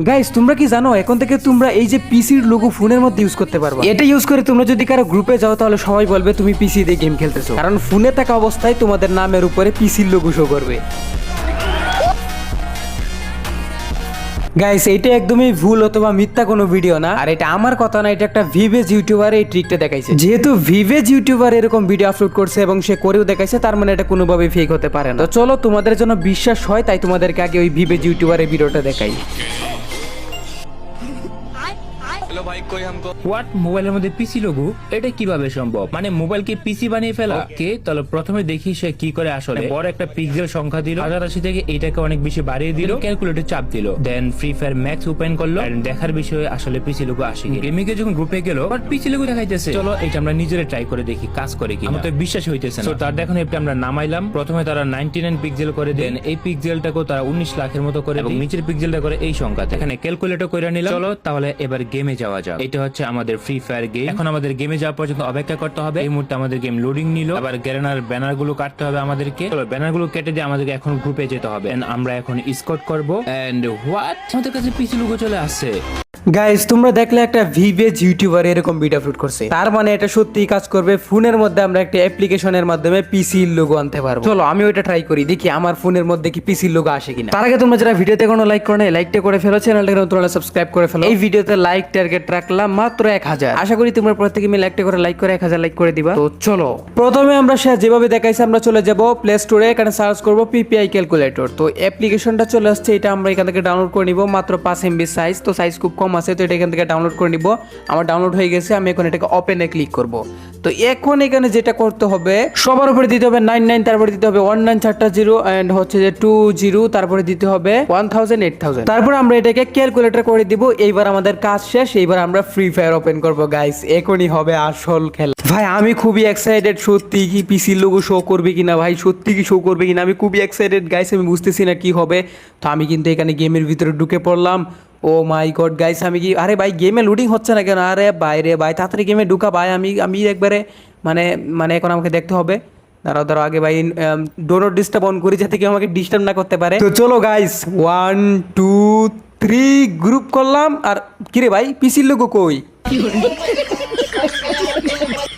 Guys তোমরা কি জানো এখন থেকে তোমরা এই যে পিসির লোগো ফোনের মধ্যে ইউজ করতে পারবে। এটা ইউজ করে তোমরা যদি কারো গ্রুপে যাও তাহলে সবাই বলবে তুমি পিসি দিয়ে গেম খেলতেছো, কারণ ফোনে থাকা অবস্থায় তোমাদের নামের উপরে পিসির লোগো শো করবে। গাইস এইটা একদমই ভুল অথবা মিথ্যা কোনো ভিডিও না, আর এটা আমার কথা না, এটা একটা ভিভেজ ইউটিউবার এই ট্রিকটা দেখাইছে। যেহেতু ভিভেজ ইউটিউবার এরকম ভিডিও আপলোড করছে এবং সে করেও দেখাইছে, তার মানে এটা কোনোভাবে ফেক হতে পারে না। তো চলো তোমাদের জন্য বিশ্বাস হয় তাই তোমাদেরকে আগে ওই ভিভেজ ইউটিউবারের ভিডিওটা দেখাই। হোয়াট, মোবাইলের মধ্যে পিসি লোগো, এটা কিভাবে সম্ভব? মানে মোবাইলকে পিসি বানিয়ে ফেলা? ওকে, তাহলে প্রথমে দেখি সে কি করে। আসলে বড় একটা পিক্সেল সংখ্যা দিল 1080 থেকে এইটাকে অনেক বেশি বাড়িয়ে দিল, ক্যালকুলেটর চাপ দিল, দেন ফ্রি ফায়ার ম্যাক্স ওপেন করলো, দেখার বিষয়ে আসলে পিসি লোগো আসে কি। গেমিং এ যখন গ্রুপে গেল বাট পিসি লোগো দেখাইতেছে। চলো এটা আমরা নিজেরা ট্রাই করে দেখি কাজ করে কি। আমার তো বিশ্বাস হইতেছে না। তো তার দেখুন এটা আমরা নামাইলাম। প্রথমে তারা 99 পিক্সেল করে দেন, এই পিক্সেলটাকেও তারা 19 লাখের মতো করে, এবং নিচের পিক্সেলটা করে এই সংখ্যাতে। এখানে ক্যালকুলেটর করে নিলাম। চলো তাহলে এবার গেমে যাওয়া যাক। এটা হচ্ছে আমাদের ফ্রি ফায়ার গেম। এখন আমাদের গেমে যাওয়া পর্যন্ত অপেক্ষা করতে হবে। এই মুহূর্তে আমাদের গেম লোডিং নিল। আবার গ্যারেনার ব্যানার গুলো কাটতে হবে আমাদেরকে। চলো ব্যানার গুলো কেটে দিয়ে আমাদেরকে এখন গ্রুপে যেতে হবে। আমরা এখন স্কট করব। এন্ড হোয়াট, আমাদের কাছে পিসি লোগো চলে আসছে। গাইস তোমরা দেখলে একটা ভিভেজ ইউটিউবার এরকম ভিডিও আপলোড করছে, তার মানে এটা সত্যিই কাজ করবে। ফোনের মধ্যে আমরা একটা অ্যাপ্লিকেশনের মাধ্যমে পিসির লোগো আনতে পারবো। চলো আমি ওইটা ট্রাই করি, দেখি আমার ফোনের মধ্যে কি পিসির লোগো আসে কিনা। তার আগে তোমরা যারা ভিডিওতে কোনো লাইক করো না, লাইকটা করে ফেলো, চ্যানেলটাকে তোমরা সাবস্ক্রাইব করে ফেলো। এই ভিডিওতে লাইক টার্গেট রাখলাম মাত্র 1000। আশা করি তোমরা প্রত্যেকে মিলে একটা করে লাইক করে 1000 লাইক করে দিবা। তো চলো প্রথমে আমরা যেভাবে দেখাইছি আমরা চলে যাব প্লে স্টোরে, এখানে সার্চ করব পিপিআই ক্যালকুলেটর। তো অ্যাপ্লিকেশনটা চলে আসছে, এটা আমরা এখান থেকে ডাউনলোড করে নিব। মাত্র 5 MB সাইজ, তো সাইজ খুব কম আছে, তো এটা এখান থেকে ডাউনলোড করে নিব। আমার ডাউনলোড হয়ে গেছে, আমি এখন এটাকে ওপেনে ক্লিক করব। তো এখন এখানে যেটা করতে হবে, সবার উপরে দিতে হবে 99, তারপরে দিতে হবে 19 4টা 0 এন্ড হচ্ছে যে 20, তারপরে দিতে হবে 1000 8000। তারপর আমরা এটাকে ক্যালকুলেটর করে দিব। এইবার আমাদের কাজ শেষ, এইবার আমরা ফ্রি ফায়ার ওপেন করব। গাইস এখনই হবে আসল খেলা। ভাই আমি খুবই এক্সাইটেড, সত্যি কি পিসির লোগো শো করবে কিনা, ভাই সত্যি কি শো করবে কিনা, আমি খুবই এক্সাইটেড গাইস, আমি বুঝতেছি না কি হবে। তো আমি কিন্তু এখানে গেমের ভিতরে ঢুকে পড়লাম। ও মাই গড গাইস, আমি কি, আরে ভাই গেমে লোডিং হচ্ছে না কেন? আরে বাইরে ভাই তাড়াতাড়ি গেমে ঢুকা ভাই। আমি একবারে মানে মানে এখন আমাকে দেখতে হবে। দাঁড়াও আগে ভাই ডো নট ডিস্টার্ব অন করি, যাতে কেউ আমাকে ডিস্টার্ব না করতে পারে। তো চলো গাইস 1 2 3 গ্রুপ করলাম। আর কিরে ভাই পিসির লোগো কই?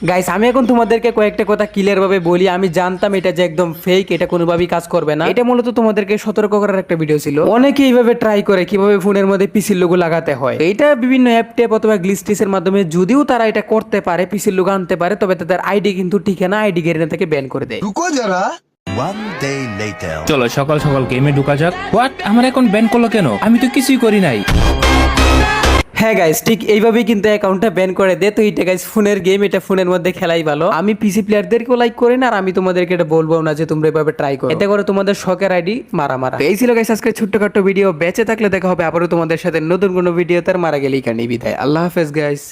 গাইস আমি এখন তোমাদেরকে কয়েকটা কথা ক্লিয়ার ভাবে বলি। আমি জানতাম এটা যে একদম ফেক, এটা কোনোভাবেই কাজ করবে না। এটা মূলত তোমাদেরকে সতর্ক করার একটা ভিডিও ছিল। অনেকে এইভাবে ট্রাই করে কিভাবে ফোনের মধ্যে পিসির লোগো লাগাতে হয়। এটা বিভিন্ন অ্যাপ টেপ অথবা গ্লিচের মাধ্যমে যদিও তারা এটা করতে পারে, পিসির লোগো আনতে পারে, তবে তাদের আইডি কিন্তু ঠিকানা আইডি গেরিনা থেকে ব্যান করে দেয়। রুকো যারা। One day later. চলো সকাল সকাল গেমে ঢুকা যাক। হোয়াট, আমার এখন ব্যান করলো কেন? আমি তো কিছুই করি নাই। হ্যাঁ গাইস ঠিক এইভাবেই কিন্তু অ্যাকাউন্টটা ব্যান করে দে। তো এটা গাইস ফোনের গেম, এটা ফোনের মধ্যে খেলাই ভালো। আমি পিসি প্লেয়ারদেরকেও লাইক করি না, আর আমি তোমাদেরকে এটা বলবো না যে তোমরা এভাবে ট্রাই করো, এতে করে তোমাদের শখের আইডি মারা। এই ছিল গাইস আজকে ছোট্টখাট্ট ভিডিও। বেঁচে থাকলে দেখা হবে আবারও তোমাদের সাথে নতুন কোনো ভিডিও। তার মারা গেলেই কানি বিদায়। আল্লাহ হাফেজ গাইস।